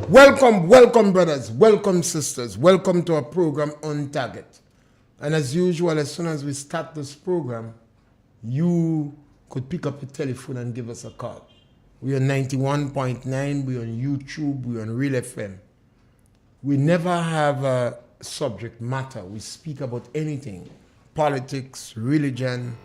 Welcome, brothers. Welcome, sisters. Welcome to our program On Target. And as usual, as soon as we start this program, you could pick up your telephone and give us a call. We're on 91.9, we're on YouTube, we're on Real FM. We never have a subject matter. We speak about anything. Politics, religion,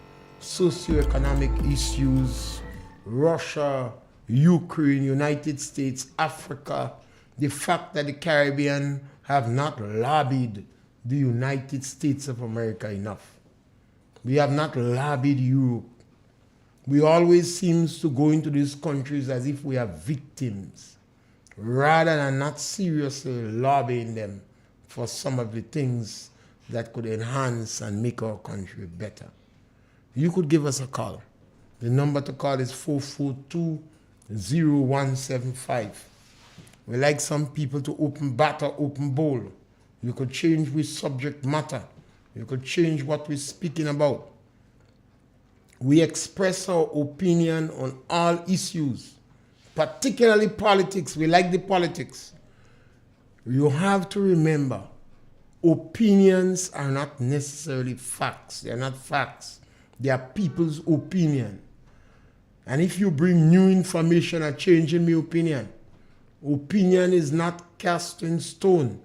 socio-economic issues, Russia, Ukraine, United States, Africa, the fact that the Caribbean have not lobbied the United States of America enough. We have not lobbied Europe. We always seem to go into these countries as if we are victims, rather than not seriously lobbying them for some of the things that could enhance and make our country better. You could give us a call. The number to call is 442-0175. We like some people to open batter, open bowl. You could change with subject matter. You could change what we're speaking about. We express our opinion on all issues, particularly politics. We like the politics. You have to remember, opinions are not necessarily facts. They're not facts. They are people's opinion. And if you bring new information or change in my opinion, opinion is not cast in stone.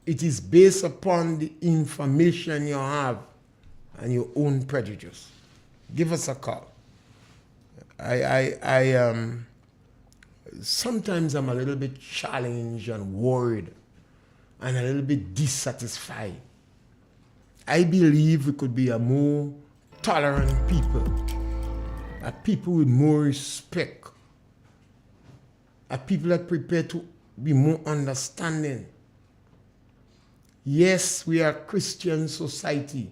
It is based upon the information you have and your own prejudice. Give us a call. Sometimes I'm a little bit challenged and worried and a little bit dissatisfied. I believe we could be a more tolerant people, a people with more respect, a people that are prepared to be more understanding. Yes, we are a Christian society,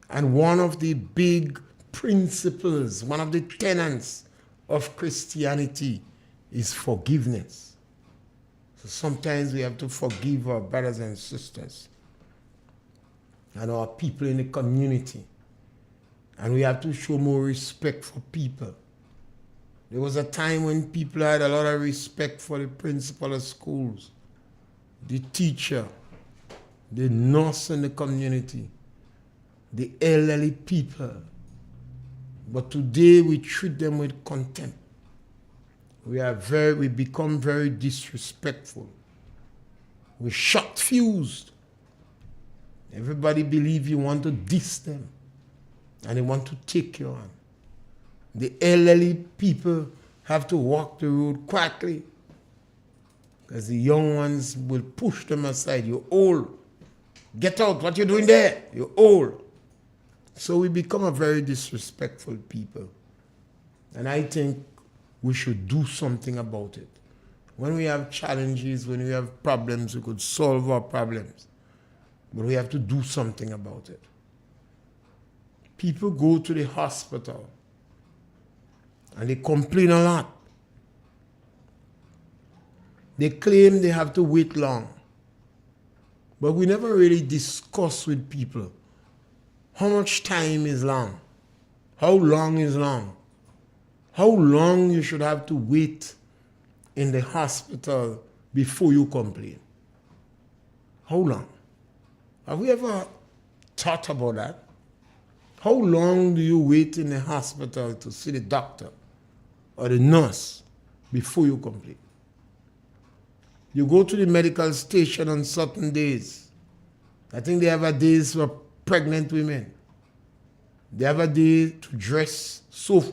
and one of the big principles, one of the tenets of Christianity is forgiveness. So sometimes we have to forgive our brothers and sisters and our people in the community. And we have to show more respect for people. There was a time when people had a lot of respect for the principal of schools, the teacher, the nurse in the community, the elderly people. But today we treat them with contempt. We become very disrespectful. We're short-fused. Everybody believes you want to diss them and they want to take you on. The elderly people have to walk the road quietly because the young ones will push them aside. You're old. Get out. What you doing there? You're old. So we become a very disrespectful people. And I think we should do something about it. When we have challenges, when we have problems, we could solve our problems. But we have to do something about it. People go to the hospital and they complain a lot. They claim they have to wait long. But we never really discuss with people how much time is long, how long is long, how long you should have to wait in the hospital before you complain. How long? Have we ever thought about that? How long do you wait in the hospital to see the doctor or the nurse before you complain? You go to the medical station on certain days. I think they have a days for pregnant women. They have a day to dress soft.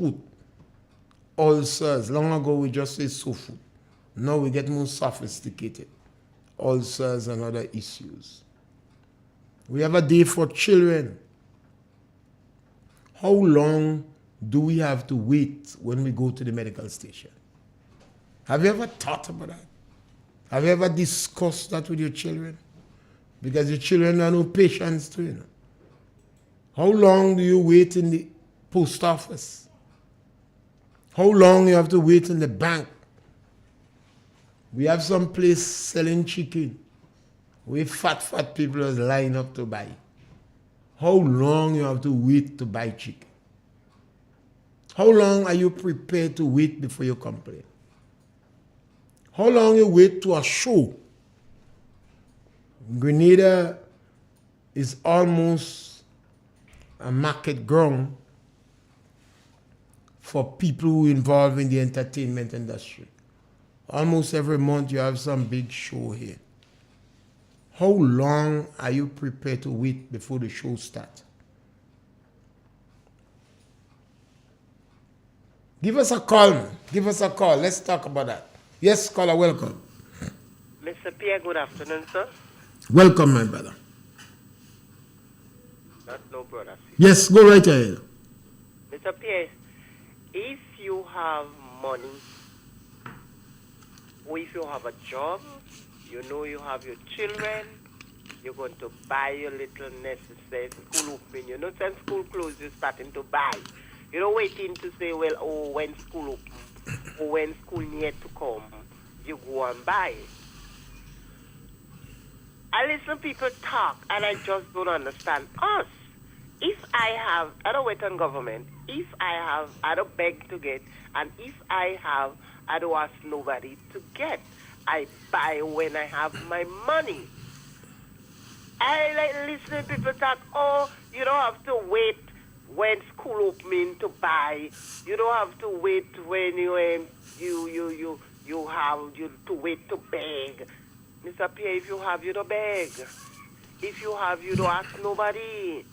Ulcers. Long ago we just say soft. Now we get more sophisticated. Ulcers and other issues. We have a day for children. How long do we have to wait when we go to the medical station? Have you ever thought about that? Have you ever discussed that with your children? Because your children have no patience to you. How long do you wait in the post office? How long you have to wait in the bank? We have some place selling chicken. We fat people is line up to buy. How long you have to wait to buy chicken? How long are you prepared to wait before you complain? How long you wait to a show? Grenada is almost a market ground for people who involved in the entertainment industry. Almost every month you have some big show here. How long are you prepared to wait before the show starts? Give us a call, man. Give us a call. Let's talk about that. Yes, caller, welcome. Mr. Pierre, good afternoon, sir. Welcome, my brother. That's no brother. Yes, go right ahead. Mr. Pierre, if you have money, or if you have a job, you know you have your children, you're going to buy your little necessary school opening. You know, since school closed, you're starting to buy. You're not waiting to say, well, oh, when school open, or when school need to come, you go and buy. I listen to people talk, and I just don't understand us. If I don't wait on government. If I don't beg to get. And if I don't ask nobody to get. I buy when I have my money. I like listening to people talk, oh, you don't have to wait when school opening to buy. You don't have to wait when you have to wait to beg. Mr. Pierre, if you have, you don't beg. If you have, you don't ask nobody.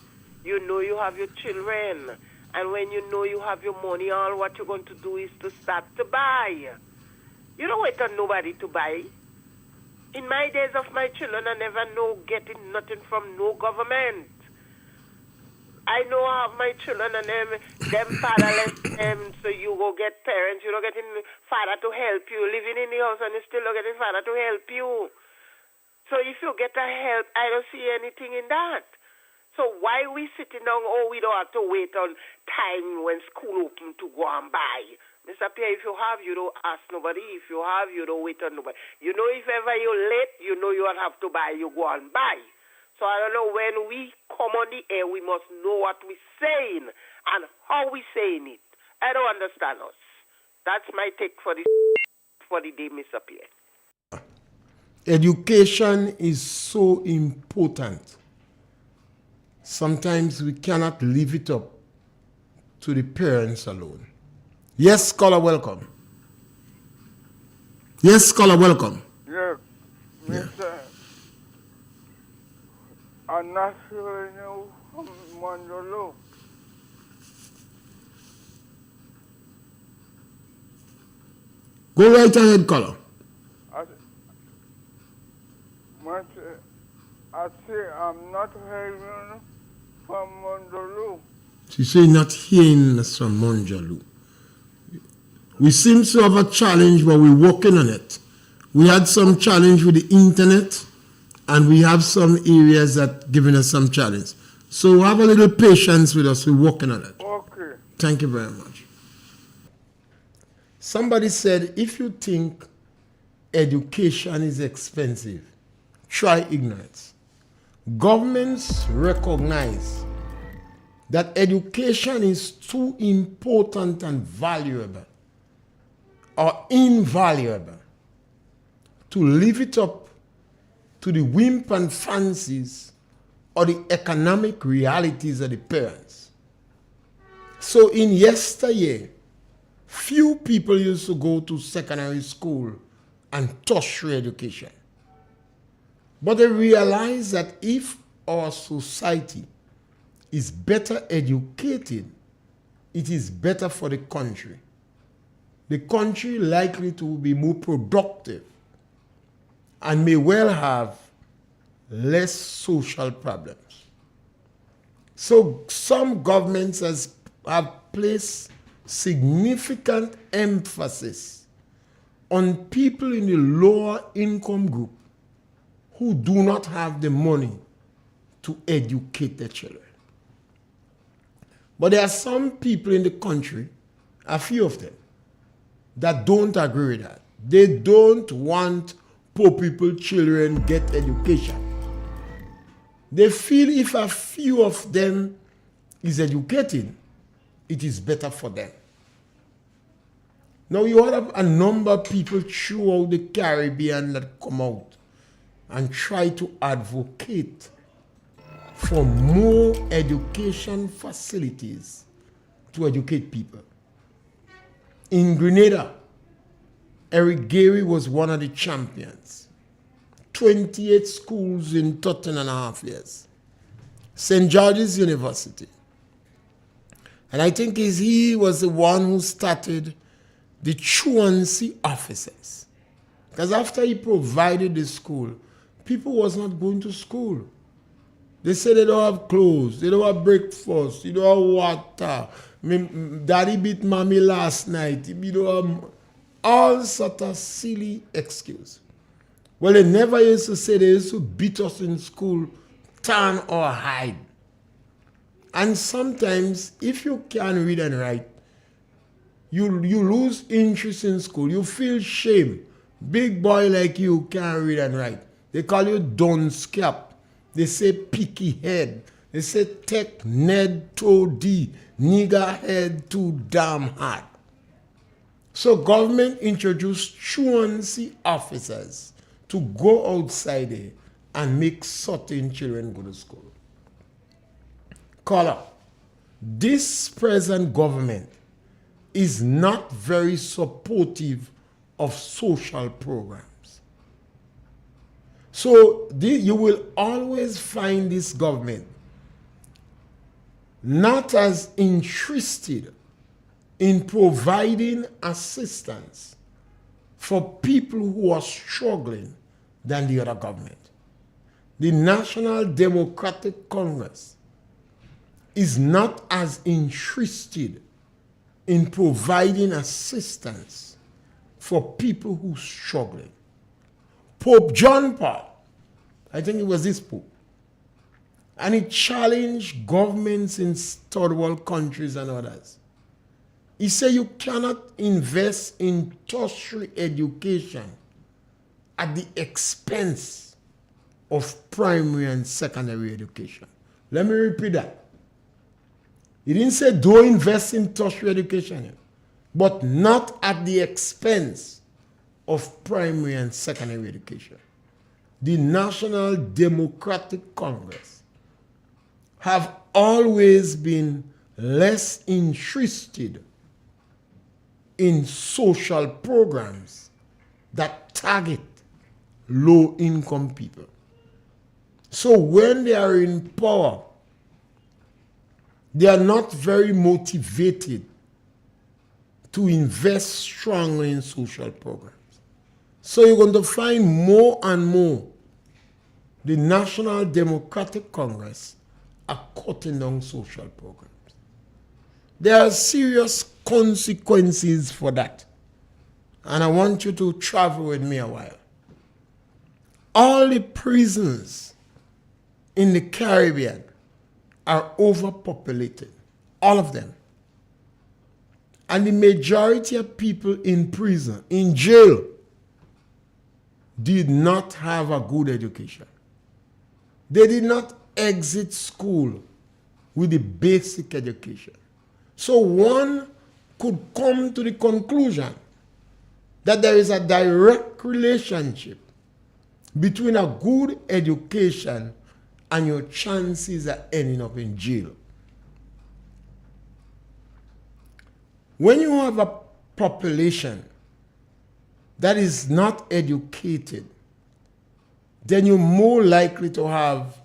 You know you have your children. And when you know you have your money, all what you're going to do is to start to buy. You don't wait on nobody to buy. In my days of my children, I never know getting nothing from no government. I know I have my children and them fatherless, so you go get parents, you're not getting father to help you, living in the house and you're still not getting father to help you. So if you get a help, I don't see anything in that. So why we sitting down, oh, we don't have to wait on time when school open to go and buy. Mr. Pierre, if you have, you don't ask nobody. If you have, you don't wait on nobody. You know, if ever you're late, you know you don't have to buy, you go and buy. So I don't know, when we come on the air, we must know what we're saying and how we're saying it. I don't understand us. That's my take for the day, Mr. Pierre. Education is so important. Sometimes we cannot leave it up to the parents alone. Yes, caller, welcome. Yes, caller, welcome. Yeah, Mr. I'm not sure you know Mondolo. Go right ahead, caller. I say I'm not hearing from Mondolo. She say not hearing us from Monjalu. We seem to have a challenge, but we're working on it. We had some challenge with the internet, and we have some areas that giving us some challenge. So have a little patience with us. We're working on it. Okay. Thank you very much. Somebody said, if you think education is expensive, try ignorance. Governments recognize that education is too important and valuable or invaluable to leave it up to the whim and fancies or the economic realities of the parents. So in yesteryear, few people used to go to secondary school and tertiary education. But they realized that if our society is better educated, it is better for the country. The country likely to be more productive and may well have less social problems. So some governments have placed significant emphasis on people in the lower income group who do not have the money to educate their children. But there are some people in the country, a few of them, that don't agree with that. They don't want poor people, children get education. They feel if a few of them is educated, it is better for them. Now you have a number of people throughout the Caribbean that come out and try to advocate for more education facilities to educate people. In Grenada, Eric Gary was one of the champions. 28 schools in 13.5 years. St. George's University. And I think he was the one who started the truancy officers. Because after he provided the school, people was not going to school. They say they don't have clothes, they don't have breakfast, they don't have water. Daddy beat mommy last night. You know, all sort of silly excuse. Well, they never used to say they used to beat us in school, turn or hide. And sometimes, if you can't read and write, you lose interest in school. You feel shame. Big boy like you can't read and write. They call you Don Scap. They say picky head. They say tech Ned Toady, nigger head too damn hard. So government introduced truancy officers to go outside there and make certain children go to school. Caller, this present government is not very supportive of social programs. So you will always find this government not as interested in providing assistance for people who are struggling than the other government. The National Democratic Congress is not as interested in providing assistance for people who are struggling. Pope John Paul, I think it was this Pope, and he challenged governments in third world countries and others. He said you cannot invest in tertiary education at the expense of primary and secondary education. Let me repeat that. He didn't say don't invest in tertiary education, but not at the expense of primary and secondary education. The National Democratic Congress have always been less interested in social programs that target low-income people. So when they are in power, they are not very motivated to invest strongly in social programs. So you're going to find more and more the National Democratic Congress are cutting down social programs. There are serious consequences for that. And I want you to travel with me a while. All the prisons in the Caribbean are overpopulated. All of them. And the majority of people in prison, in jail, did not have a good education. They did not exit school with a basic education. So one could come to the conclusion that there is a direct relationship between a good education and your chances of ending up in jail. When you have a population that is not educated, then you're more likely to have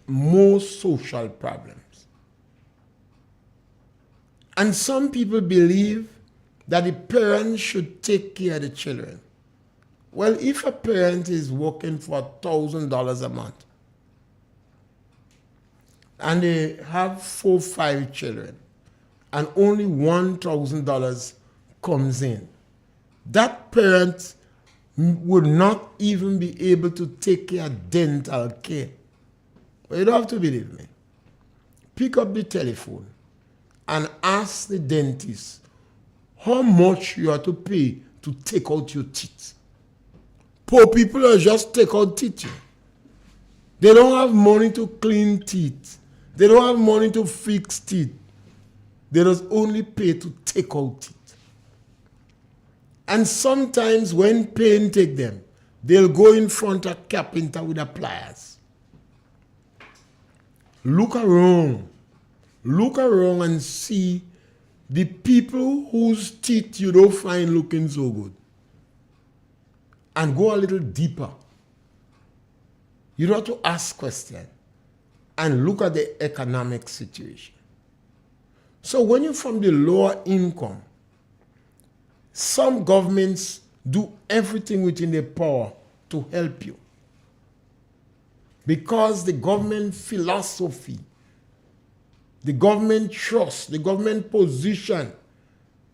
more social problems. And some people believe that the parents should take care of the children. Well, if a parent is working for $1,000 a month and they have 4 or 5 children and only $1,000 comes in, that parent would not even be able to take care of dental care. Well, you don't have to believe me. Pick up the telephone and ask the dentist how much you have to pay to take out your teeth. Poor people are just take out teeth. They don't have money to clean teeth. They don't have money to fix teeth. They just only pay to take out teeth. And sometimes when pain take them, they'll go in front of carpenter with a pliers. Look around. Look around and see the people whose teeth you don't find looking so good. And go a little deeper. You don't have to ask questions. And look at the economic situation. So when you're from the lower income, some governments do everything within their power to help you. Because the government philosophy, the government trust, the government position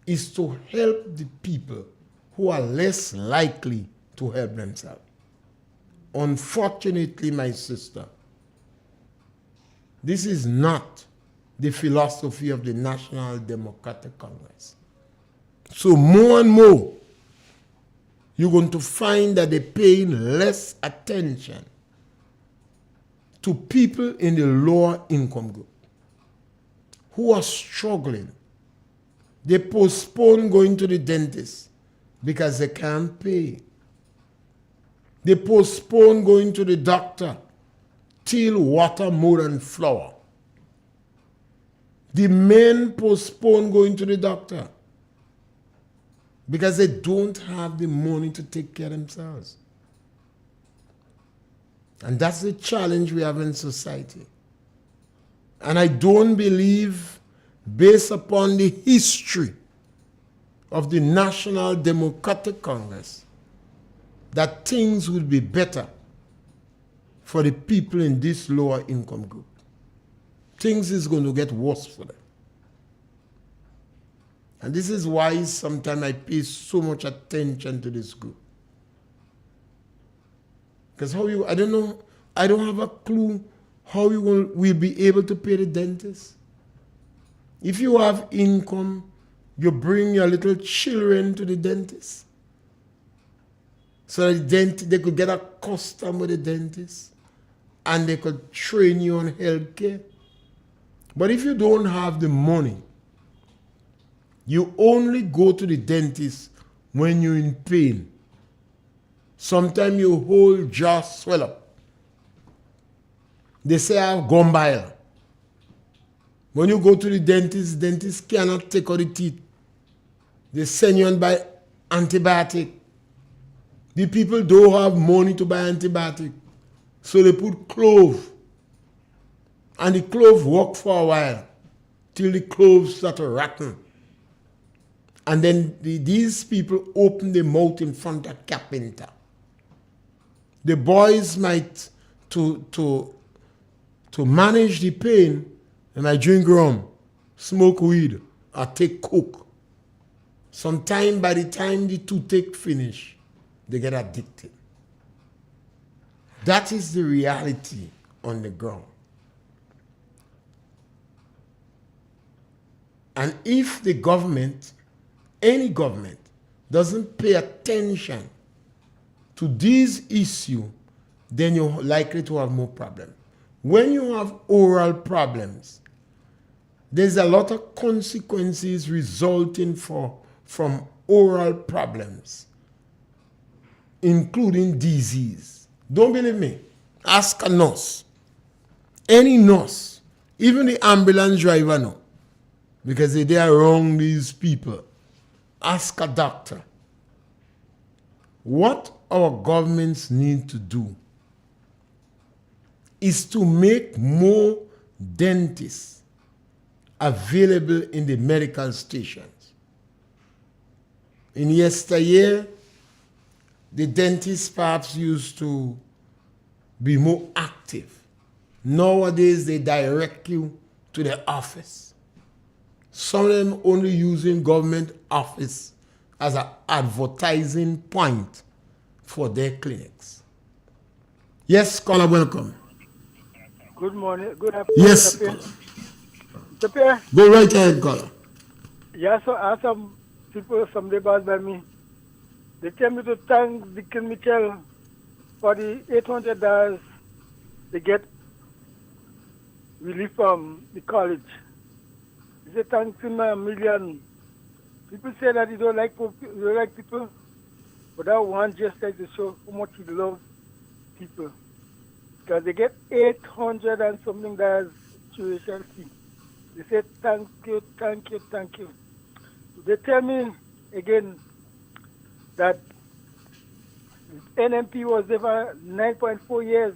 is to help the people who are less likely to help themselves. Unfortunately, my sister, this is not the philosophy of the National Democratic Congress. So more and more, you're going to find that they're paying less attention to people in the lower income group who are struggling. They postpone going to the dentist because they can't pay. They postpone going to the doctor till water more than flour. The men postpone going to the doctor because they don't have the money to take care of themselves. And that's the challenge we have in society. And I don't believe, based upon the history of the National Democratic Congress, that things will be better for the people in this lower income group. Things is going to get worse for them. And this is why sometimes I pay so much attention to this group. Because I don't know, I don't have a clue how you will be able to pay the dentist. If you have income, you bring your little children to the dentist. So that they could get accustomed with the dentist and they could train you on health care. But if you don't have the money, you only go to the dentist when you're in pain. Sometimes your whole jaw swell up. They say I have gum bile. When you go to the dentist cannot take out the teeth. They send you on by antibiotic. The people don't have money to buy antibiotic. So they put clove. And the clove work for a while till the cloves start to rotten. And then these people open their mouth in front of carpenter. The boys might, to manage the pain, they might drink rum, smoke weed, or take coke. Sometime by the time the toothache finish, they get addicted. That is the reality on the ground. And if the government, any government, doesn't pay attention to these issues, then you're likely to have more problems. When you have oral problems, there's a lot of consequences resulting from oral problems, including disease. Don't believe me? Ask a nurse. Any nurse, even the ambulance driver know, because they are around these people. Ask a doctor. What our governments need to do is to make more dentists available in the medical stations. In yesteryear, the dentists perhaps used to be more active. Nowadays, they direct you to the office. Some of them only using government office as an advertising point for their clinics. Yes, caller, welcome. Good morning. Good afternoon. Yes. Mr. Pierre? Go right ahead, caller. Yeah, so I have some people, some neighbors by me. They tell me to thank Deacon Mitchell for the $800 they get relief from the college. They say thanks him a million People say that he don't like people, but that one just like to show how much he loves people. Because they get 800 and something dollars tuition fee. They say thank you, thank you, thank you. They tell me again that NMP was there for 9.4 years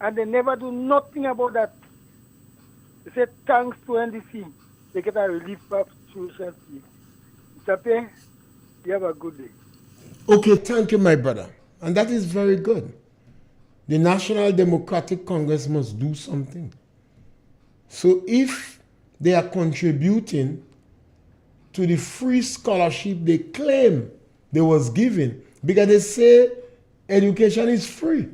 and they never do nothing about that. They say thanks to NDC, they get a relief of tuition fee. Mr. Pierre, you have a good day. Okay, thank you, my brother. And that is very good. The National Democratic Congress must do something. So if they are contributing to the free scholarship they claim they was given, because they say education is free.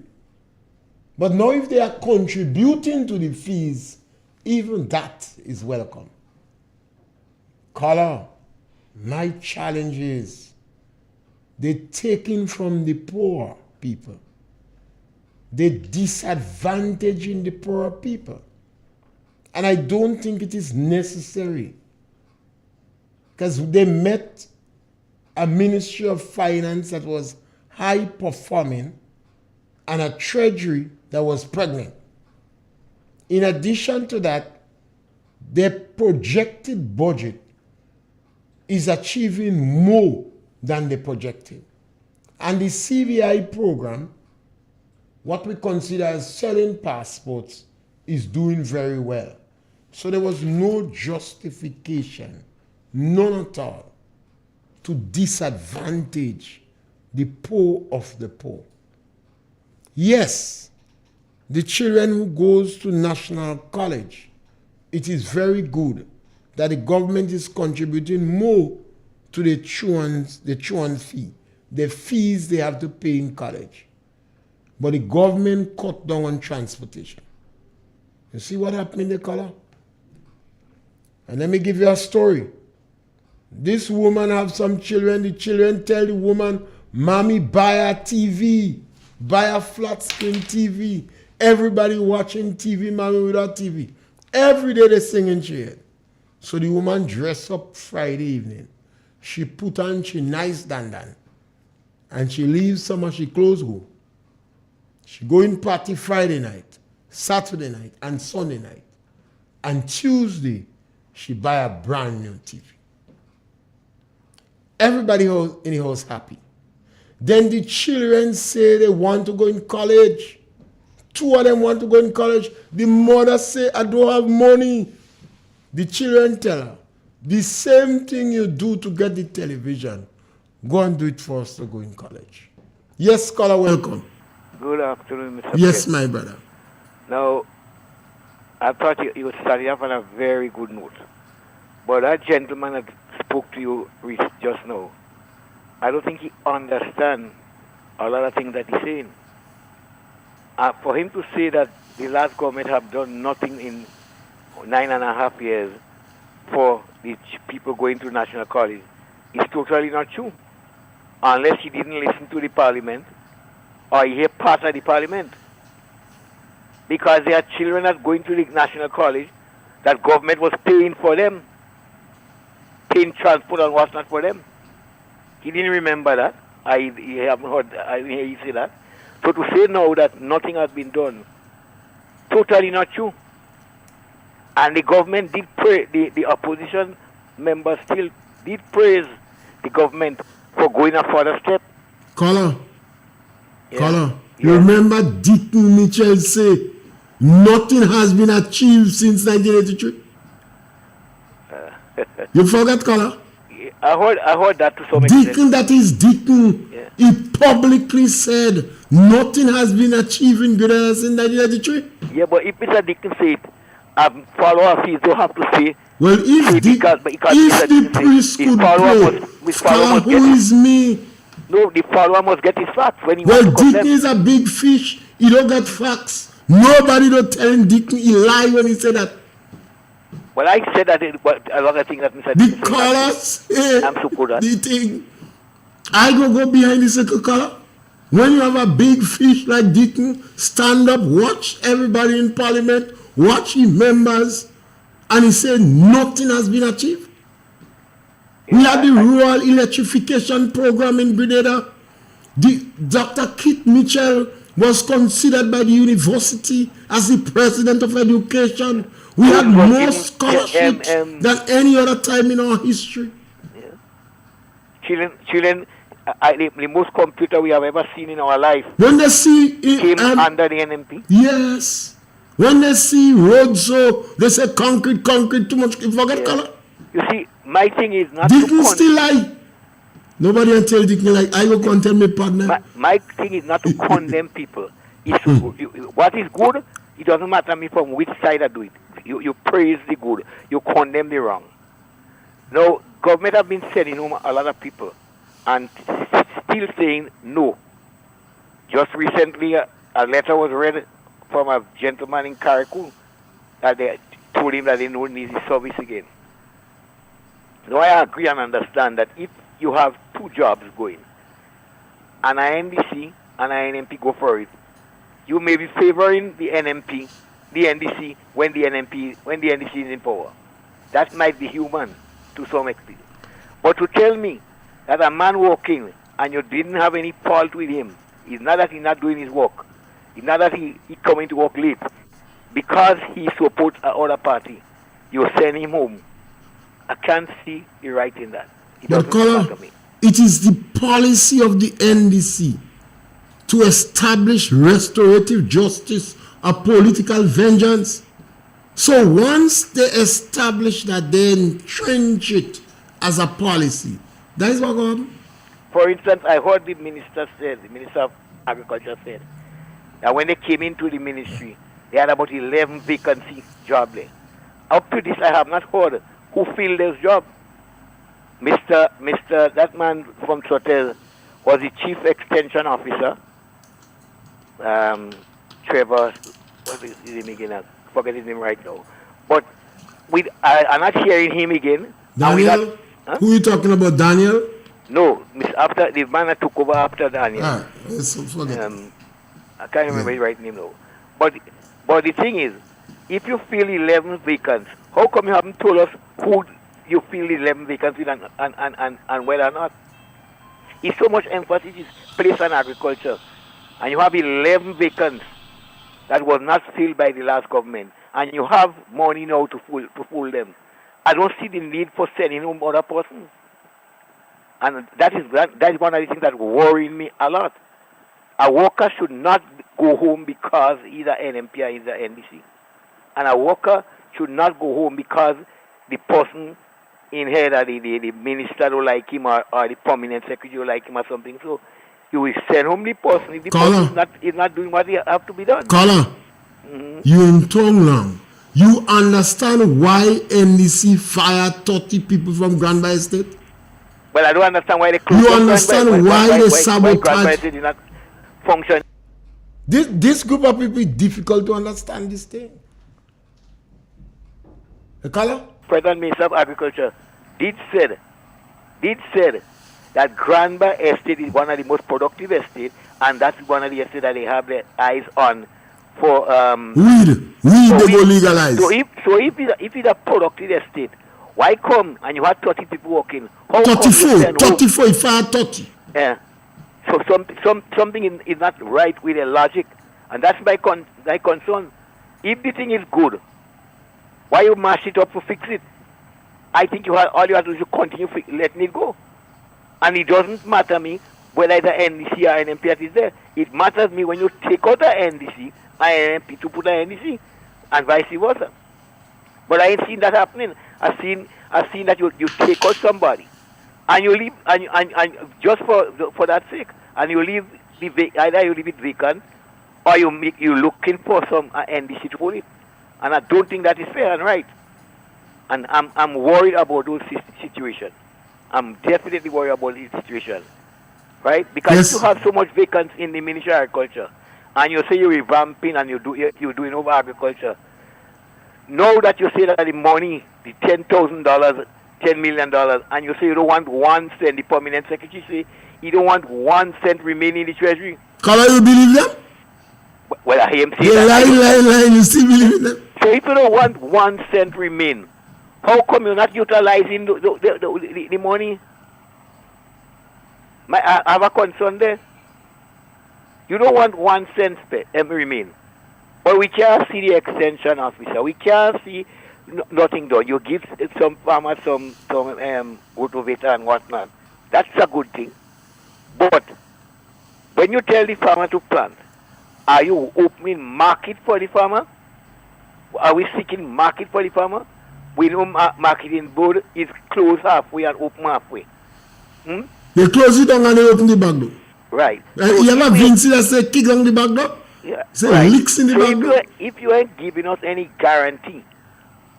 But now if they are contributing to the fees, even that is welcome. Caller, my challenge is they're taking from the poor people. They're disadvantaging the poor people. And I don't think it is necessary. Because they met a Ministry of Finance that was high performing and a Treasury that was pregnant. In addition to that, their projected budget is achieving more than they projected. And the CVI program, what we consider as selling passports, is doing very well. So there was no justification, none at all, to disadvantage the poor of the poor. Yes, the children who goes to national college, it is very good that the government is contributing more to the truant fee, the fees they have to pay in college. But the government cut down on transportation. You see what happened in the color? And let me give you a story. This woman have some children. The children tell the woman, Mommy, buy a TV. Buy a flat screen TV. Everybody watching TV, Mommy, without TV. Every day they sing in she head. So the woman dress up Friday evening. She put on she nice dandan. And she leaves some of she clothes home. She go in party Friday night, Saturday night, and Sunday night. And Tuesday, she buy a brand new TV. Everybody in the house happy. Then the children say they want to go in college. 2 of them want to go in college. The mother say, I don't have money. The children tell her, the same thing you do to get the television, go and do it for us to go in college. Yes, scholar, welcome. Good afternoon, Mr. Yes, Pierre. my brother. Now, I thought you were starting off on a very good note. But that gentleman that spoke to you just now, I don't think he understands a lot of things that he's saying. For him to say that the last government have done nothing in 9.5 years for the people going to national college is totally not true. Unless he didn't listen to the parliament or he hear part of the parliament. Because there are children that going to the national college that government was paying for them. Paying transport and what's not for them. He didn't remember that. I haven't heard, I didn't hear you say that. So to say now that nothing has been done, totally not true. And the government did pray, the opposition members still did praise the government for going a further step. Caller, Yeah. you remember Deacon Mitchell say, nothing has been achieved since 1983? You forgot, caller? I heard that to some extent. Deacon, that is Deacon. Yeah. He publicly said nothing has been achieved in Grenada since 1993. Yeah, but if Mr. Dixon say it, follower fees don't have to say. Well, if the priest could play, scholar, who is me? No, the follower must get his facts when he Well, wants to Deacon is a big fish. He don't get facts. Nobody don't tell him Deacon. He lie when he said that. Well, I said that but a lot of things that Mr. Dixon The callers, I'm so good at. the thing. I go behind the second color. When you have a big fish like Deacon, stand up, watch everybody in parliament, watch his members, and he said nothing has been achieved. We had the rural electrification program in Grenada. Dr. Kit Mitchell was considered by the university as the president of education. We had more scholarships than any other time in our history. Children, the most computer we have ever seen in our life. When they see came under the NMP. Yes. When they see roads, so they say concrete, too much. Forget color. You see, my thing is not Dickon still lie. Nobody can tell Dickon like I will condemn my partner. My thing is not to condemn people. It's what is good, it doesn't matter me from which side I do it. You praise the good, you condemn the wrong. Now, government have been sending home a lot of people and still saying no. Just recently, a letter was read from a gentleman in Carriacou that they told him that they don't need the service again. Now, I agree and understand that if you have two jobs going, and NDC and NMP go for it, you may be favoring the NMP, the NDC when the NDC is in power. That might be human to some extent. But to tell me that a man walking and you didn't have any fault with him, it's not that he's not doing his work. It's not that he coming to work late. Because he supports another party, you send him home. I can't see the right in that. But Color, it is the policy of the NDC to establish restorative justice or political vengeance. So once they establish that, they entrench it as a policy. That is what God. For instance, I heard the Minister of Agriculture said, that when they came into the ministry, they had about 11 vacancy jobs there. Up to this, I have not heard who filled those jobs. That man from Sotel was the Chief Extension Officer. Trevor, what's his name again? I forget his name right now. But I'm not hearing him again. Daniel? Who are you talking about, Daniel? No, after the man that took over after Daniel. I can't remember his right name now. But the thing is, if you fill 11 vacancies, how come you haven't told us who you fill 11 vacancies and whether or not? It's so much emphasis is placed on agriculture. And you have 11 vacancies that was not filled by the last government. And you have money now to fill them. I don't see the need for sending home other persons. And that is one of the things that worrying me a lot. A worker should not go home because he's a NMP or he's a NDC. And a worker should not go home because the person in here, the minister don't like him or the permanent secretary don't like him or something. So you will send home the person if the person is not doing what he have to be done. Color, you in tongue long. You understand why NDC fired 30 people from Grand Bay Estate? Well, I don't understand why they closed. You understand why they sabotage? Did not function. This group of people is difficult to understand this thing. The color? President Minister of Agriculture did said that Grand Bay Estate is one of the most productive estates, and that's one of the estates that they have their eyes on for weed they go legalize. So if it's a productive estate, why come and you have 30 people working? 34, if I had 30. Yeah. So something is not right with the logic, and that's my concern. If the thing is good, why you mash it up to fix it? I think all you have to do is continue letting it go. And it doesn't matter me whether it's an NDC or an NMP that is there. It matters me when you take out an NDC and NMP to put an NDC, and vice versa. But I ain't seen that happening. I've seen that you take out somebody, and you leave, and just for that sake, and you leave either you leave it vacant, or you looking for some NDC to put it. And I don't think that is fair and right. And I'm worried about those situations. I'm definitely worried about this situation, right? Because you have so much vacants in the Ministry of Agriculture, and you say you're revamping and you're doing over agriculture. Now that you say that the money, the $10,000, $10 million, and you say you don't want 1 cent, the permanent secretary say you don't want 1 cent remaining in the treasury. Can you believe them? Well, I am saying lie, you still believe them? So if you don't want 1 cent remain, How come you're not utilizing the money? I have a concern there. You don't want 1 cent remain. But we can't see the extension officer. We can't see nothing done. You give some farmers some motivator and whatnot. That's a good thing. But when you tell the farmer to plant, are you opening market for the farmer? Are we seeking market for the farmer? We know marketing board is closed halfway and open halfway. They close it down and they open the back door. Right. You ever Vinci that say kick down the back door? Yeah. Say Right. licks in the back door? If you ain't giving us any guarantee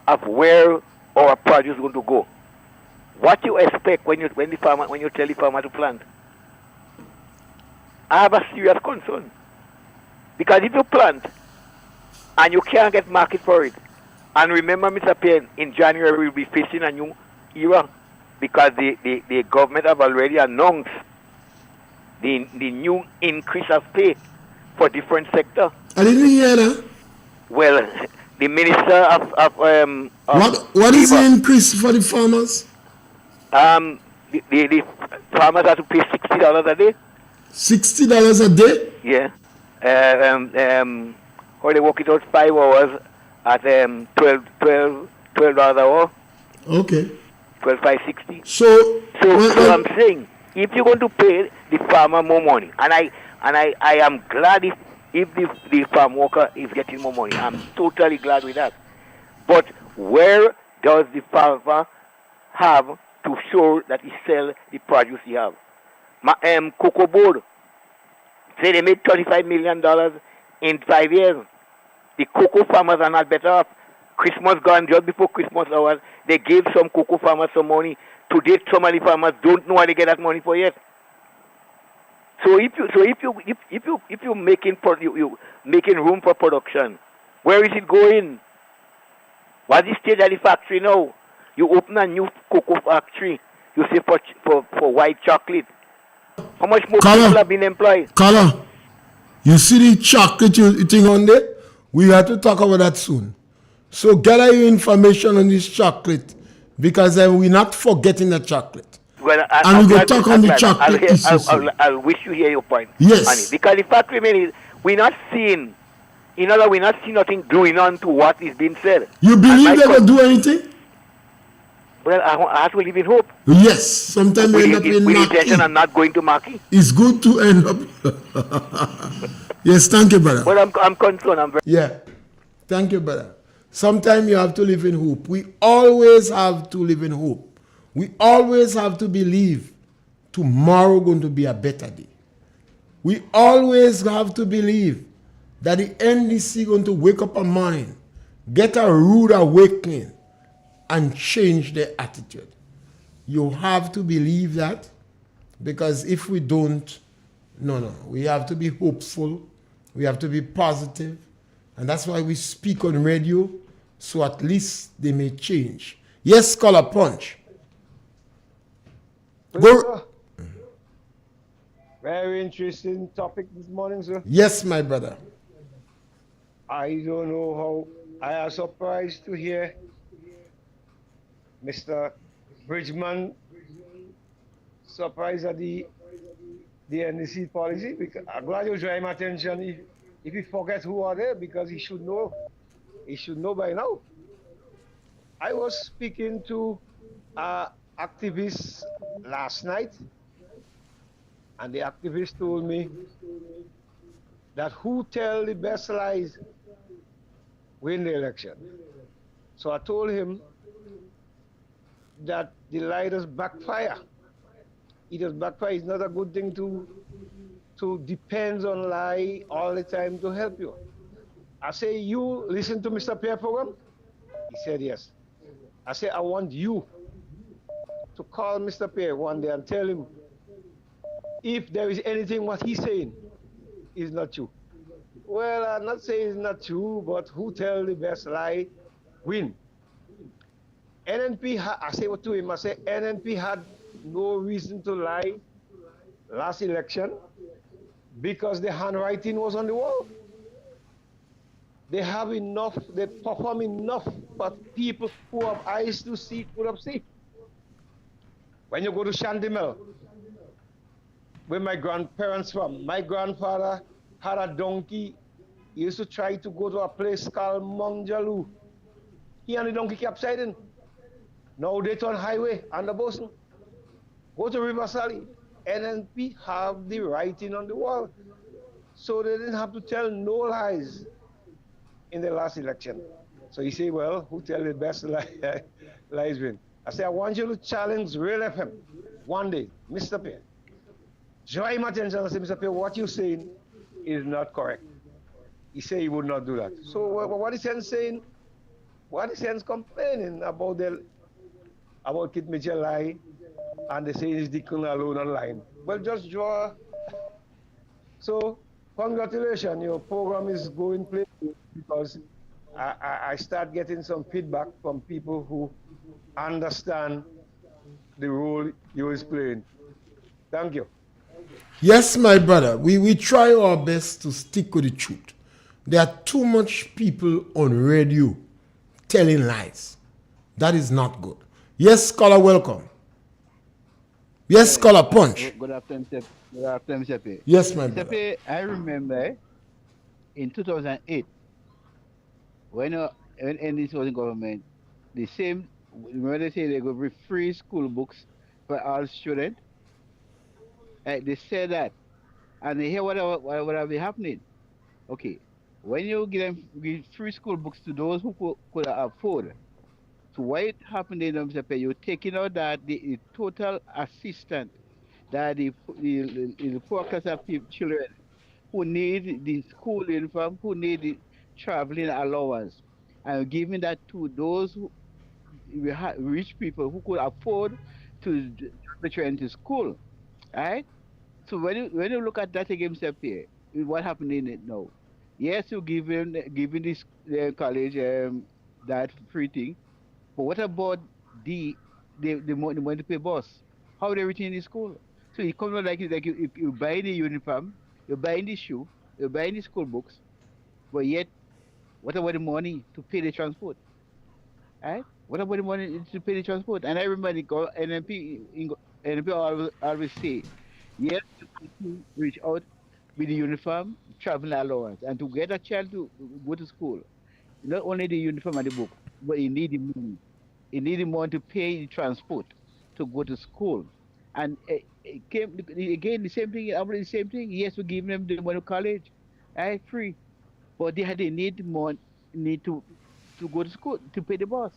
of where our produce is going to go, what you expect when you tell the farmer to plant? I have a serious concern. Because if you plant and you can't get market for it, and remember, Mr. Pierre, in January we'll be facing a new era because the government have already announced the new increase of pay for different sectors. I didn't hear that. Well, the minister of what is the increase for the farmers? The farmers have to pay $60 a day. $60 a day? Yeah. Or they work it out 5 hours at $12 an hour. Okay. 12, 5, 60. So I'm saying, if you're going to pay the farmer more money, and I am glad if the farm worker is getting more money, I'm totally glad with that. But where does the farmer have to show that he sell the produce he have? Cocoa board say they made $35 million in 5 years. The cocoa farmers are not better off. Christmas gone, just before Christmas hours, they gave some cocoa farmers some money. Today, some of the farmers don't know how they get that money for yet. So if you making room for production, where is it going? What's the state of the factory now? You open a new cocoa factory. You say for white chocolate. How much more people have been employed? Carla, you see the chocolate you eating on there? We have to talk about that soon. So gather your information on this chocolate because we're not forgetting the chocolate. Well, and we will talk on the chocolate issue. I'll wish you hear your point. Yes. Honey, because the fact remains, we're not seeing, we're not seeing nothing going on to what is being said. You believe they will do anything? Well, I have to live in hope. Yes. Sometimes we end up in with intention and not going to Maki. It's good to end up. Yes, thank you, brother. Well, I'm concerned. Yeah. Thank you, brother. Sometimes you have to live in hope. We always have to live in hope. We always have to believe tomorrow going to be a better day. We always have to believe that the NDC going to wake up a morning, get a rude awakening, and change their attitude. You have to believe that, because if we don't, we have to be hopeful. We have to be positive. And that's why we speak on radio, so at least they may change. Yes, Scholar Punch. Go. Very interesting topic this morning, sir. Yes, my brother. I don't know how I am surprised to hear Mr. Bridgman surprised at the NDC policy. Because I'm glad you drew my attention if he forgets who are there, because he should know. He should know by now. I was speaking to activists last night, and the activist told me that who tell the best lies win the election. So I told him that the lie does backfire. It does backfire. It's not a good thing to depend on lie all the time to help you. I say, you listen to Mr. Pierre program? He said yes. I say, I want you to call Mr. Pierre one day and tell him if there is anything what he's saying is not true. Well, I'm not saying it's not true, but who tell the best lie win. NNP, I say what to him, I say NNP had no reason to lie last election because the handwriting was on the wall. They have enough, they perform enough, but people who have eyes to see could have seen. When you go to Shandimel, where my grandparents from, my grandfather had a donkey. He used to try to go to a place called Mongjalu. He and the donkey kept siding. Now they turn highway and the bosun. Go to River Sally. NNP have the writing on the wall. So they didn't have to tell no lies in the last election. So you say, well, who tell the best lies win? I say, I want you to challenge Real FM one day, Mr. Pierre. Draw him attention and say, Mr. Pierre, what you're saying is not correct. He said he would not do that. So what is he saying? What is he complaining about Kit Mitchell lie and they say he's Deacon alone online? Well, just draw. So congratulations, your program is going places because I start getting some feedback from people who understand the role you is playing. Thank you. Yes, my brother, we try our best to stick with the truth. There are too much people on radio telling lies. That is not good. Yes, scholar, welcome. Yes, scholar, punch. Good afternoon, Mr. Good afternoon, Mr. P. Yes, my Mr. brother. P, I remember in 2008, when this was in government, the same, when they say they're going to be free school books for all students, they said that, and they hear what will be happening. Okay, when you give free school books to those who could afford, so what it happened in Mr. P, you're taking out that the total assistance that the poor class of children who need the school uniform, who need the traveling allowance, and giving that to those rich people who could afford to train to school, right? So when you look at that again, Mr. Pierre, what happened in it now? Yes, you giving this college that free thing, but what about the money to pay bus? How they retain the school? So it comes out like you buy the uniform, you buy the shoe, you buy the school books, but yet what about the money to pay the transport? Right? What about the money to pay the transport? And I remember the NMP always say, yes, you have to reach out with the uniform, travel allowance, and to get a child to go to school, not only the uniform and the book, but you need the money. You need the money to pay the transport to go to school. And it came again the same thing. The same thing. Yes, we give them the money to college, right, free, but they need more need to go to school to pay the bus.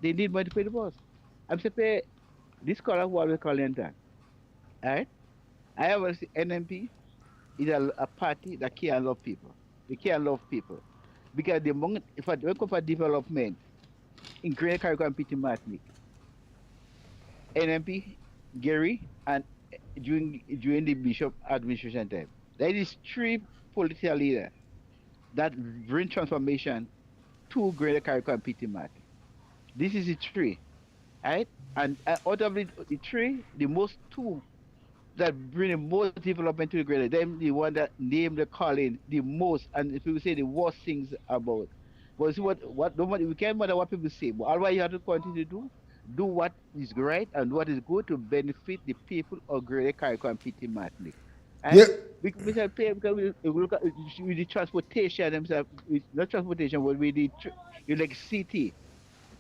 They need money to pay the bus. I'm saying this color what we call that, right? I always say NMP is a party that can't love people. They can't love people because the moment if I work for development in Great Caribbean PT Martinique, NMP, Gary, and during the Bishop administration time. There is three political leaders that bring transformation to Greater Caribbean PT Martinique. This is the three, right? And out of the three, the most two that bring the most development to the Greater, them the one that name the calling the most, and if people say the worst things about. But see what nobody we can't matter what people say, but all what you have to continue to do what is right and what is good to benefit the people of Greater Caribbean PT Martinique. And Yeah. we shall pay because we look at with the transportation themselves, not transportation, but with the electricity,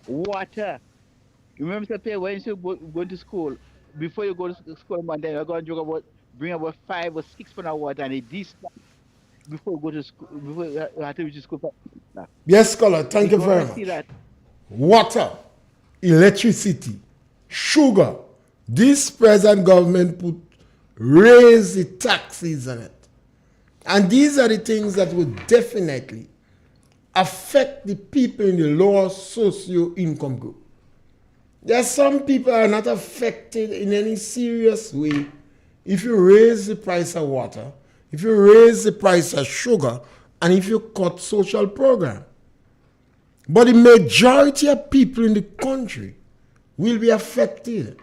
water. You remember, Mr. Pay, when you go to school, before you go to school, man, then you're going to bring about 5 or 6 pounds of water and a distance before you go to school, before you have to reach school. Yes, scholar, thank you very See much. that? Water, electricity, sugar. This present government raise the taxes on it. And these are the things that will definitely affect the people in the lower socio-income group. There are some people are not affected in any serious way if you raise the price of water, if you raise the price of sugar, and if you cut social program. But the majority of people in the country will be affected.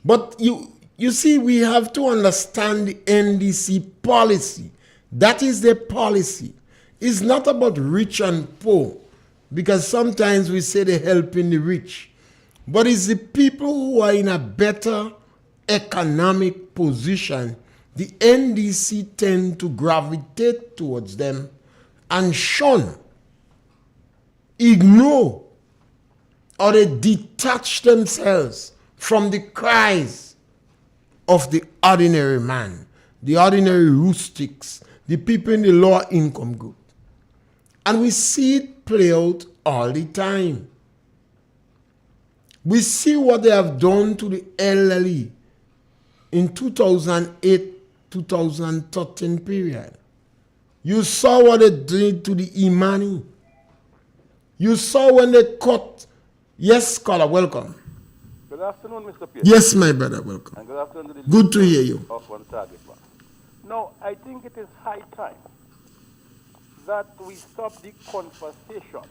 But you see, we have to understand the NDC policy. That is their policy. It's not about rich and poor, because sometimes we say they're helping the rich, but it's the people who are in a better economic position. The NDC tend to gravitate towards them and shun, ignore, or they detach themselves from the cries of the ordinary man, the ordinary rustics, the people in the lower income group. And we see it play out all the time. We see what they have done to the elderly in 2008-2013 period. You saw what they did to the Imani. You saw when they cut. Yes, caller, welcome. Good afternoon, Mr. Pierre. Yes, my brother, welcome. And good afternoon to the Good to hear you. Of One Target Man. No, I think it is high time that we stop the conversation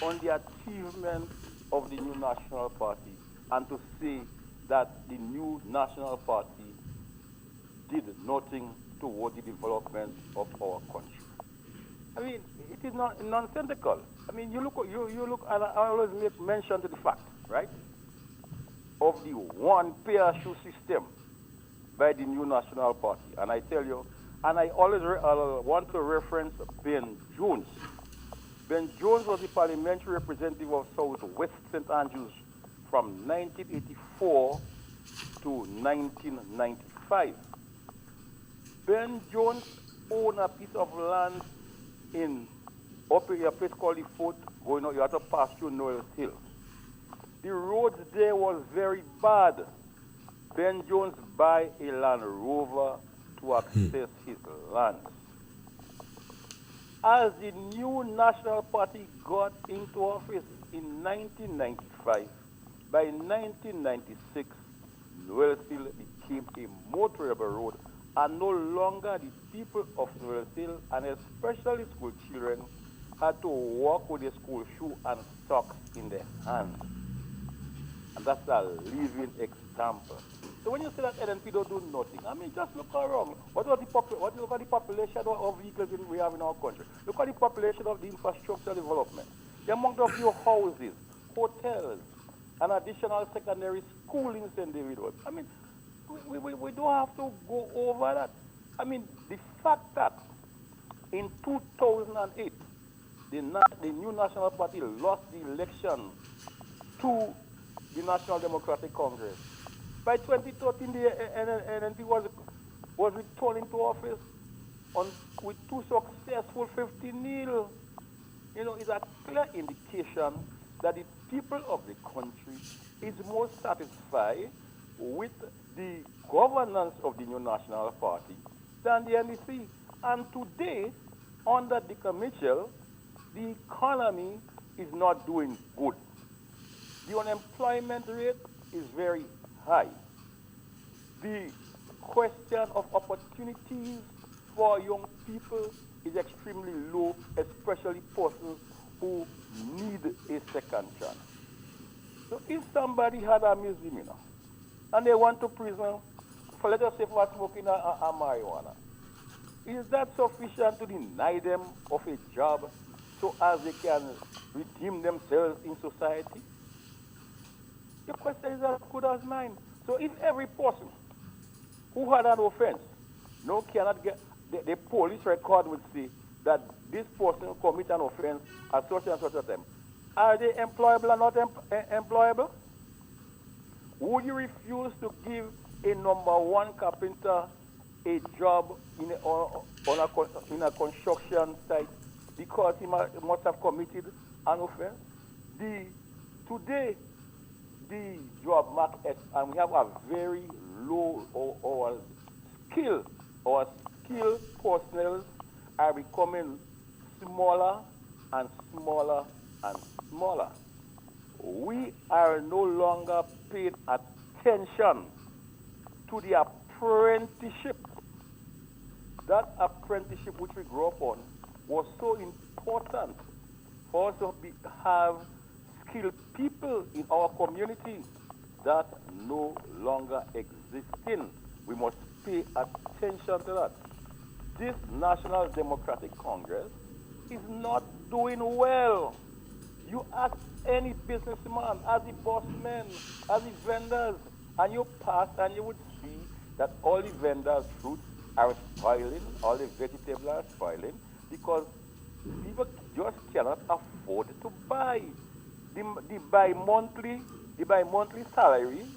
on the achievement of the new National Party and to say that the new National Party did nothing toward the development of our country. I mean, it is not nonsensical. I mean, you look, and I always make mention to the fact, right, of the one pair shoe system by the new National Party. And I tell you, and I always want to reference Ben Jones. Ben Jones was the parliamentary representative of Southwest St. Andrews from 1984 to 1995. Ben Jones owned a piece of land in up in a place called the Fort, going out, you have to pass through Noel Hill. The roads there was very bad. Ben Jones buy a Land Rover to access his land. As the new National Party got into office in 1995, by 1996, Noel Hill became a motorable road, and no longer the people of Noel Hill, and especially school children, had to walk with their school shoe and socks in their hands. And that's a living example. So when you say that NNP don't do nothing, I mean, just look around. Look at the population of vehicles we have in our country. Look at the population of the infrastructure development. The amount of your houses, hotels, and additional secondary schoolings individuals. I mean, we don't have to go over that. I mean, the fact that in 2008, the new National Party lost the election to the National Democratic Congress. By 2013, the NNP was returned into office with two successful 50-0. You know, it's a clear indication that the people of the country is more satisfied with the governance of the new National Party than the NDC. And today, under Dicker Mitchell, the economy is not doing good. The unemployment rate is very high. The question of opportunities for young people is extremely low, especially persons who need a second chance. So if somebody had a misdemeanor and they went to prison for, let us say, for smoking a marijuana, is that sufficient to deny them of a job so as they can redeem themselves in society? The question is as good as mine. So if every person who had an offense no cannot get the police record would say that this person commit an offense at such and such a time, are they employable or not employable? Would you refuse to give a number one carpenter a job in a construction site because he must have committed an offense? Today, the job market, and we have a very low or skill personnel are becoming smaller and smaller and smaller. We are no longer paid attention to the apprenticeship. That apprenticeship which we grew up on was so important for us to have skilled people in our community that no longer existing. We must pay attention to that. this National Democratic Congress is not doing well. You ask any businessman, as the bossmen, as the vendors, and you pass and you would see that all the vendors' fruits are spoiling, all the vegetables are spoiling, because people just cannot afford to buy. The bi-monthly salaries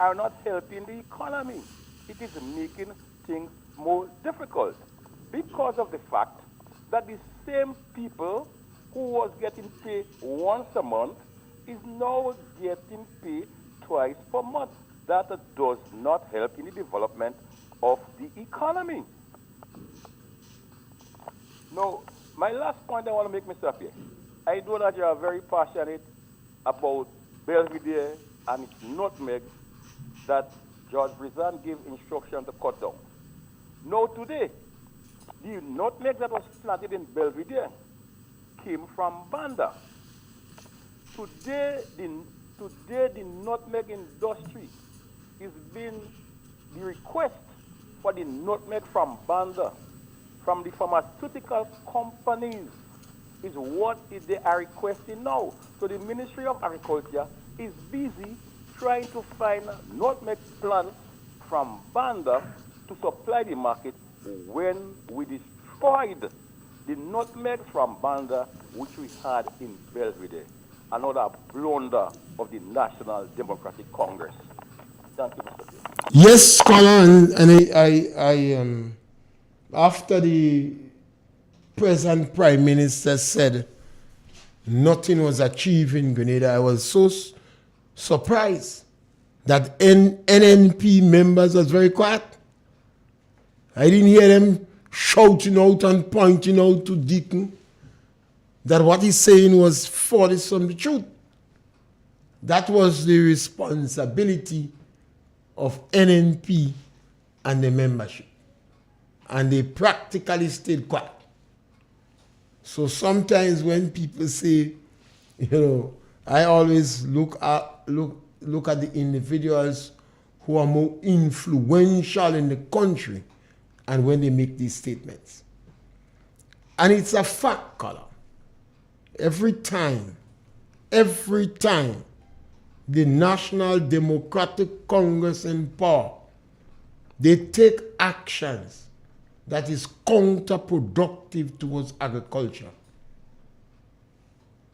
are not helping the economy. It is making things more difficult because of the fact that the same people who was getting paid once a month is now getting paid twice per month. That does not help in the development of the economy. Now, my last point I want to make, Mr. Pierre, I know that you are very passionate about Belvedere and its nutmeg that George Brizan gave instruction to cut down. Now today, the nutmeg that was planted in Belvedere came from Banda. Today, the nutmeg industry is being, the request for the nutmeg from Banda, from the pharmaceutical companies, is what they are requesting now. So the Ministry of Agriculture is busy trying to find nutmeg plants from Banda to supply the market when we destroyed the nutmeg from Banda which we had in Belvedere. Another blunder of the National Democratic Congress. Thank you, Mr. Pierre. Yes, scholar, and I after the present Prime Minister said nothing was achieved in Grenada, I was so surprised that NNP members was very quiet. I didn't hear them shouting out and pointing out to Deacon that what he's saying was farthest from the truth. That was the responsibility of NNP and the membership. And they practically stayed quiet. So sometimes when people say, I always look at the individuals who are more influential in the country and when they make these statements. And it's a fact, Color. Every time the National Democratic Congress in power, they take actions that is counterproductive towards agriculture.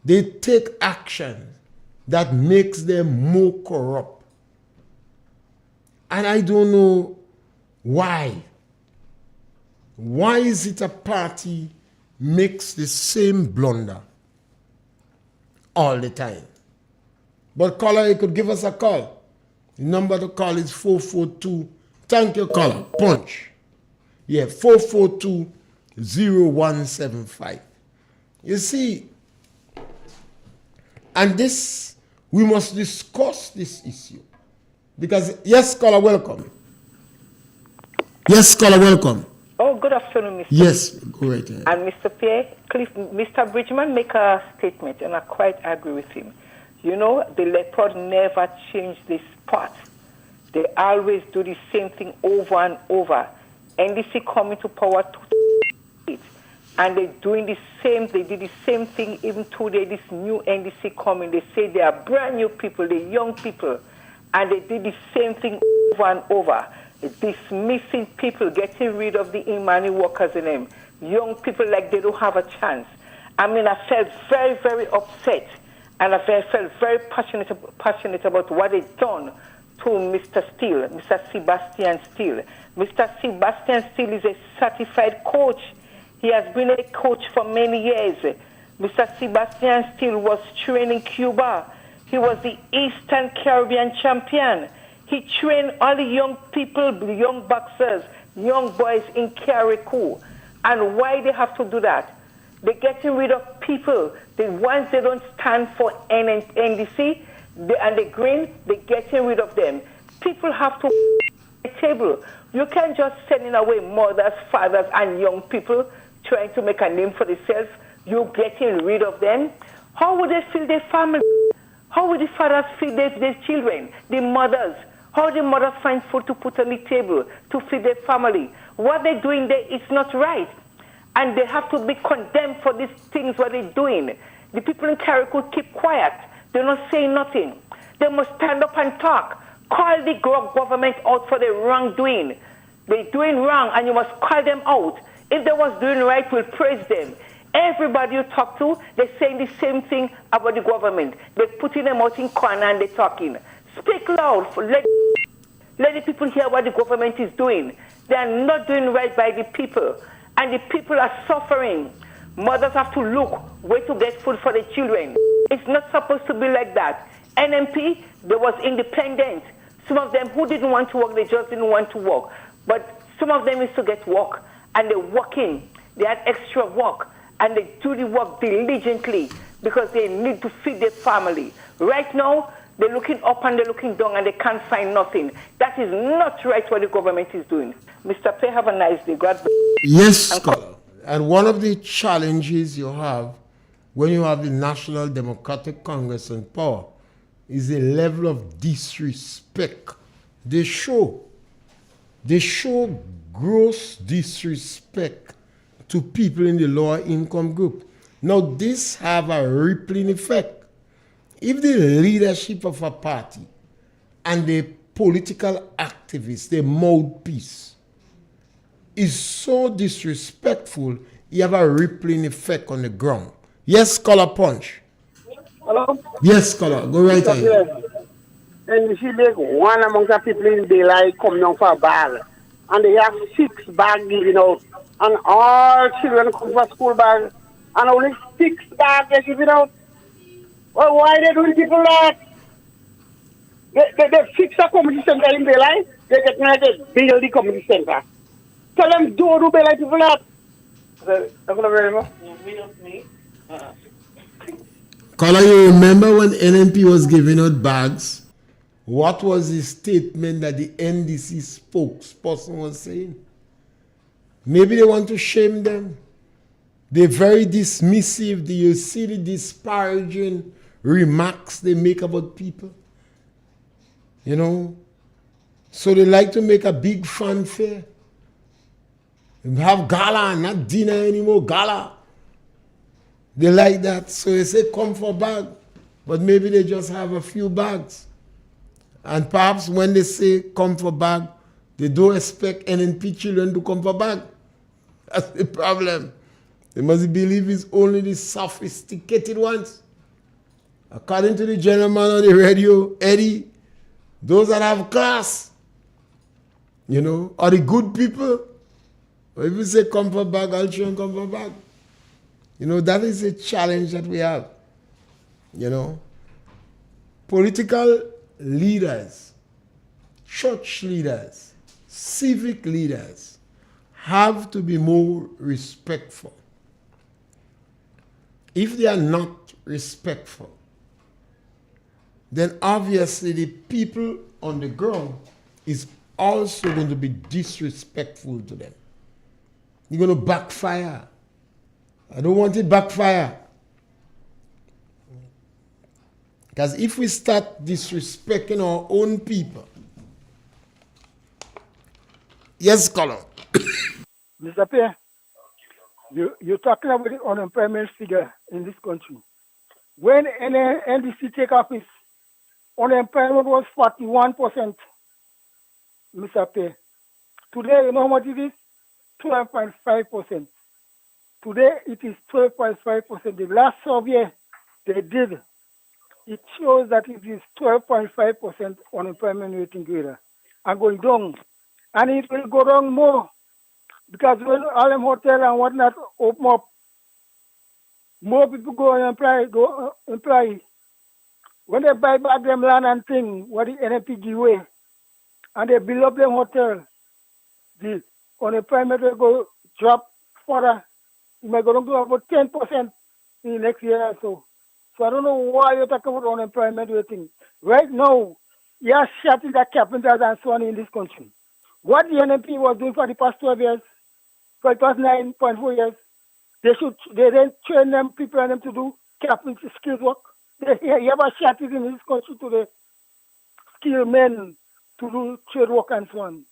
They take action that makes them more corrupt. And I don't know why. Why is it a party makes the same blunder all the time? But caller, you could give us a call. The number to call is 442. Thank you, caller. Punch. Yeah, 442-0175. You see, and this, we must discuss this issue. Because, yes, caller, welcome. Yes, caller, welcome. Oh, good afternoon, Mr. Yes, go right ahead. And Mr. Pierre, Mr. Bridgman make a statement, and I quite agree with him. The leopard never changed this spot. They always do the same thing over and over. NDC coming to power and they're doing the same, they did the same thing even today, this new NDC coming. They say they are brand new people, they're young people, and they did the same thing over and over. Dismissing people, getting rid of the Imani workers in them, young people like they don't have a chance. I felt very, very upset, and I felt very passionate about what they've done to Mr. Steele, Mr. Sebastian Steele. Mr. Sebastian Steele is a certified coach. He has been a coach for many years. Mr. Sebastian Steele was trained in Cuba. He was the Eastern Caribbean champion. He trained all the young people, the young boxers, young boys in Carriacou. And why they have to do that? They're getting rid of people. The ones they don't stand for NDC, and the green, they're getting rid of them. People have to the table. You can't just sending away mothers, fathers, and young people trying to make a name for themselves. You're getting rid of them. How would they feed their family? How would the fathers feed their children, the mothers? How the mothers find food to put on the table to feed their family? What they're doing there is not right. And they have to be condemned for these things what they're doing. The people in Carriacou keep quiet. They're not saying nothing. They must stand up and talk. Call the government out for their wrongdoing. They're doing wrong, and you must call them out. If they was doing right, we'll praise them. Everybody you talk to, they're saying the same thing about the government. They're putting them out in corner and they're talking. Speak loud. Let the people hear what the government is doing. They are not doing right by the people. And the people are suffering. Mothers have to look where to get food for their children. It's not supposed to be like that. NMP, they was independent. Some of them who didn't want to work, they just didn't want to work. But some of them used to get work. And they're working. They had extra work. And they do the work diligently because they need to feed their family. Right now, they're looking up and they're looking down and they can't find nothing. That is not right what the government is doing. Mr. Pierre, have a nice day. God bless. Yes, scholar. And one of the challenges you have when you have the National Democratic Congress in power is a level of disrespect. They show gross disrespect to people in the lower income group. Now, this have a rippling effect. If the leadership of a party and the political activists, the mouthpiece, is so disrespectful, you have a rippling effect on the ground. Yes, Scholar Punch. Hello? Yes, Scholar. Go right ahead. And you see, like one among the people in daylight come down for a bag, and they have 6 bags given out, and all children come for school bag, and only 6 bags are given out. Well, why they doing people that? They fix a community center in daylight, they get ready to build the community center. Tell them do daylight people that. Very much. Scholar, you remember when NNP was giving out bags? What was the statement that the NDC spokesperson was saying? Maybe they want to shame them. They're very dismissive. Do you see the disparaging remarks they make about people? You know? So they like to make a big fanfare. Have gala, not dinner anymore, gala. They like that. So they say, come for a bag. But maybe they just have a few bags. And perhaps when they say come for bag, they don't expect NNP children to come for bag. That's the problem. They must believe it's only the sophisticated ones. According to the gentleman on the radio, Eddie, those that have class, you know, are the good people. Or if you say come for bag, all children come for bag. You know, that is a challenge that we have. You know, political leaders, church leaders, civic leaders have to be more respectful. If they are not respectful, then obviously the people on the ground is also going to be disrespectful to them. You're going to backfire. I don't want it backfire. Because if we start disrespecting our own people. Yes, Colin. Mr. Pierre, you're talking about the unemployment figure in this country. When NDC take office, unemployment was 41%, Mr. Pierre. Today, you know how much it is? 12.5%. Today, it is 12.5%. The last survey they did, it shows that it is 12.5% unemployment rate in Grenada and going down. And it will go down more because when all them hotels and whatnot open up, more people go and employ. When they buy back them land and thing, what the NFP give away, and they build up them hotel, the unemployment will go drop further. It may go down to about 10% in the next year or so. So I don't know why you're talking about unemployment rating. Right now, you are shutting the carpenters and so on in this country. What the NMP was doing for the past 12 years, for the past 9.4 years, they then train them, people and them to do carpentry skills work. You have a shut in this country to the skilled men to do trade work and so on.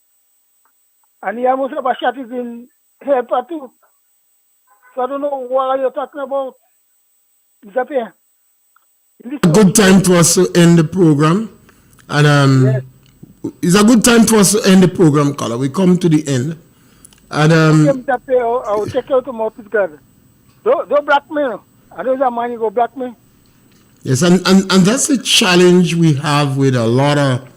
And he almost have a shot is in helper too. So I don't know what are you talking about. Mr. Pierre. A good time for us to end the program. And Yes. it's a good time for us to end the program, caller. We come to the end. And Okay, Mr. Pierre, I will take you to my office, God. Don't black me. I know that man you go black me. yes, and that's the challenge we have with a lot of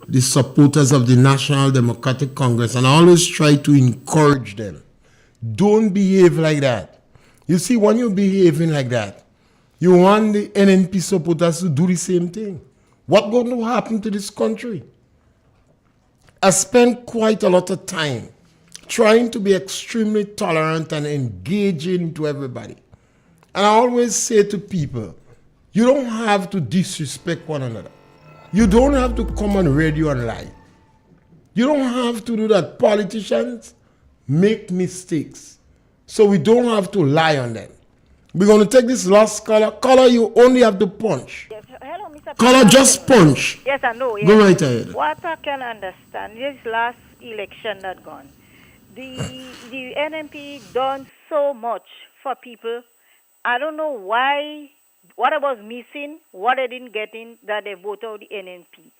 the supporters of the National Democratic Congress, and I always try to encourage them. Don't behave like that. You see, when you're behaving like that, you want the NNP supporters to do the same thing. What's going to happen to this country? I spent quite a lot of time trying to be extremely tolerant and engaging to everybody. And I always say to people, you don't have to disrespect one another. You don't have to come on radio and lie. You don't have to do that. Politicians make mistakes. So we don't have to lie on them. We're going to take this last caller. Caller, you only have to punch. Yes. Hello, Mr. Caller, just punch. Yes, I know. Yes. Go right ahead. What I can understand, this last election that gone, the NMP done so much for people. I don't know why, what I was missing, what I didn't get in, that they voted out the NNP.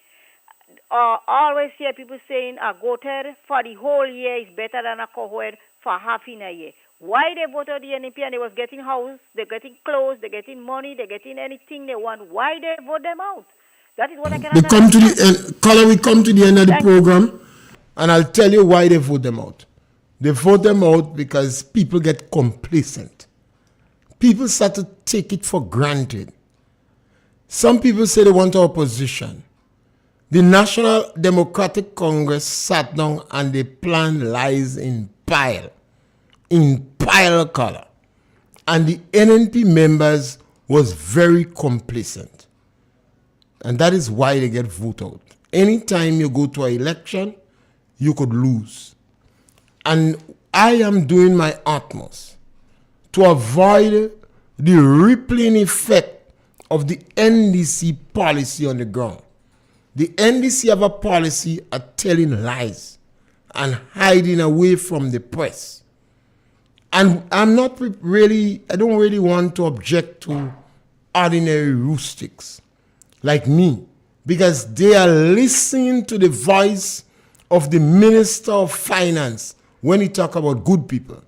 I always hear people saying a voted for the whole year is better than a cohort for half in a year. Why they voted the NNP and they was getting house, they're getting clothes, they're getting money, they're getting anything they want. Why they vote them out? That is what I can We come to understand. the end. Caller, we come to the end of the program, and I'll tell you why they vote them out. They vote them out because people get complacent. People start to take it for granted. Some people say they want opposition. The National Democratic Congress sat down and they planned lies in pile color. And the NNP members was very complacent. And that is why they get voted out. Anytime you go to an election, you could lose. And I am doing my utmost to avoid the rippling effect of the NDC policy on the ground. The NDC have a policy of telling lies and hiding away from the press. And I don't really want to object to ordinary rustics like me, because they are listening to the voice of the Minister of Finance when he talk about good people.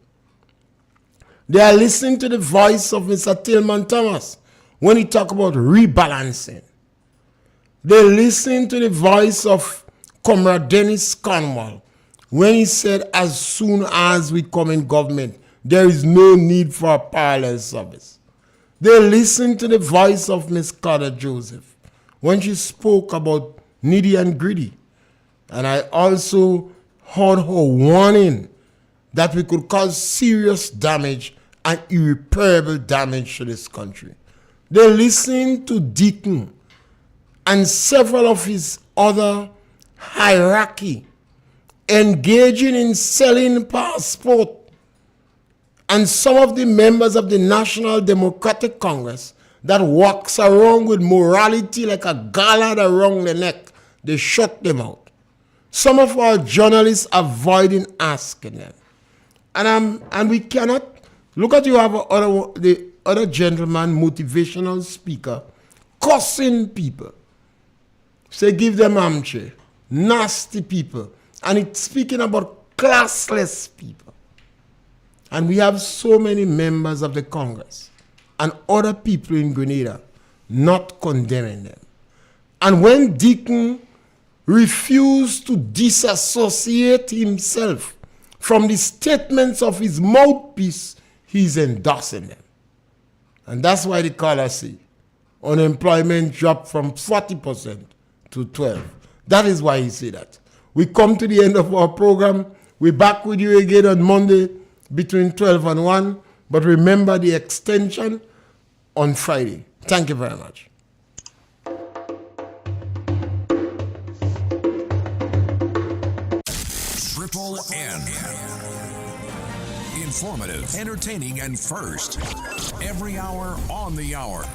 They are listening to the voice of Mr. Tillman Thomas when he talk about rebalancing. They listen to the voice of Comrade Dennis Cornwall when he said, as soon as we come in government, there is no need for a parallel service. They listen to the voice of Ms. Carter Joseph when she spoke about needy and greedy. And I also heard her warning that we could cause serious damage and irreparable damage to this country. They listen to Deacon and several of his other hierarchy engaging in selling passport, and some of the members of the National Democratic Congress that walks around with morality like a gallard around the neck, they shut them out. Some of our journalists avoiding asking them. And we cannot, look at you have the other gentleman, motivational speaker, cussing people. Say, give them armchair. Nasty people. And it's speaking about classless people. And we have so many members of the Congress and other people in Grenada not condemning them. And when Deacon refused to disassociate himself from the statements of his mouthpiece, he's endorsing them. And that's why the caller say unemployment dropped from 40% to 12%. That is why he said that. We come to the end of our program. We're back with you again on Monday between 12 and 1. But remember the extension on Friday. Thank you very much. Triple N. Informative, entertaining, and first. Every hour on the hour.